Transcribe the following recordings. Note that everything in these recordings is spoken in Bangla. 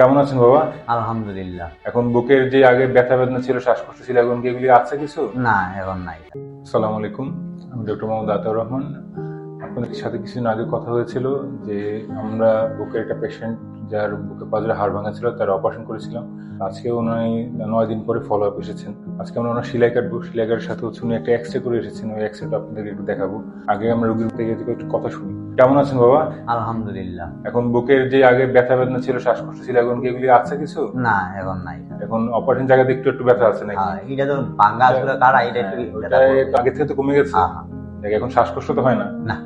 কেমন আছেন বাবা? আলহামদুলিল্লাহ। এখন বুকের যে আগে ব্যথা বেদনা ছিল, শ্বাসকষ্ট ছিল, এখন কি এগুলি আছে কিছু? না, এখন নাই। আসসালামু আলাইকুম, আমি ডক্টর মোহাম্মদ আতাউর রহমান। আপনাদের সাথে কিছুদিন আগে কথা হয়েছিল যে আমরা বুকের একটা পেশেন্ট যার বুকে পাঁজরে হাড় ভাঙা ছিল, তার অপারেশন করেছিলাম। আজকে উনি 9 দিন পরে ফলো আপ এসেছেন। আজকে আমরা ওনার সেলাই কাটবো, সেলাই কাটার সাথে হচ্ছে উনি একটা এক্সরে করে এসেছেন। ওই এক্সরেটা আপনাদেরকে একটু দেখাবো। আগে আমরা রোগীর থেকে একটু কথা শুনি। কেমন আছেন বাবা? আলহামদুলিল্লাহ। এখন বুকের যে আগে ব্যথা বেদনা ছিল, শ্বাসকষ্ট ছিল, এখন কি এগুলি আছে কিছু? না, এখন নাই। এখন অপারেশন জায়গাতে একটু একটু ব্যথা আছে নাকি? হ্যাঁ, এটা তো বাঙ্গা আসলে কারা, এটা একটু ব্যথা করবে। আগে থেকে তো কমে গেছে। হ্যাঁ, হ্যাঁ। দেখ, এখন শ্বাসকষ্ট তো হয় না। না।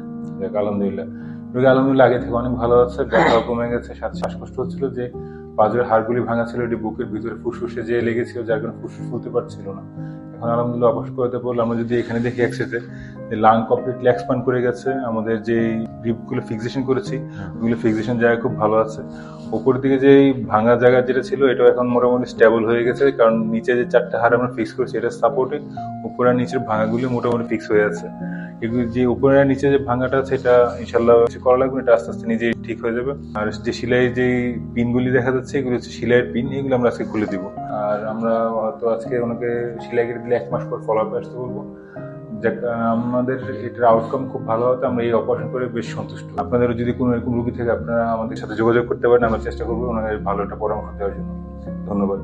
দেখ, আলহামদুলিল্লাহ। রোগী আলহামদুলিল্লাহ আগে থেকে অনেক ভালো আছে, ব্যথাও কমে গেছে। সাথে শ্বাসকষ্ট হচ্ছিল যে পাঁজরের হাড়গুলি ভাঙা ছিল, এটি বুকের ভিতরে ফুসফুসে যে লেগেছিল, যার কারণে ফুসফুস ফুলতে পারছিল না। এখন আলহামদুলিল্লাহ অপারেশন করতে পারলে আমরা যদি এখানে দেখি এক্সরেতে লাং কমপ্লিটলি এক্সপ্যান্ড করে গেছে। আমাদের যে রিপগুলো ফিক্সেশন করেছি, ওগুলো ফিক্সেশন জায়গা খুব ভালো আছে। উপর দিকে যে ভাঙা জায়গা যেটা ছিল, এটাও এখন মোটামুটি স্টেবল হয়ে গেছে, কারণ নিচে যে 4টা হাড় আমরা ফিক্স করেছি, এটা সাপোর্টে উপরে আর নিচের ভাঙাগুলি মোটামুটি ফিক্স হয়ে আছে। এগুলো যে উপরে আর নিচে যে ভাঙাটা আছে, এটা ইনশাল্লাহ কিছু করা লাগবে, এটা আস্তে আস্তে নিজেই ঠিক হয়ে যাবে। আর যে সেলাই যে পিনগুলি দেখা যাচ্ছে, এগুলো হচ্ছে সেলাইয়ের পিন, এগুলো আমরা আজকে খুলে দিব। আর আমরা হয়তো আজকে ওনাকে সেলাই কেটে দিলে 1 মাস পর ফলো আপ আসতে বলবো। যাক, আমাদের এটার আউটকাম খুব ভালো হতো, আমরা এই অপারেশন করে বেশ সন্তুষ্ট। আপনাদেরও যদি কোনো এরকম রোগী থেকে আপনারা আমাদের সাথে যোগাযোগ করতে পারেন, আমরা চেষ্টা করবো ওনাদের ভালো একটা পরামর্শ দেওয়ার জন্য। ধন্যবাদ।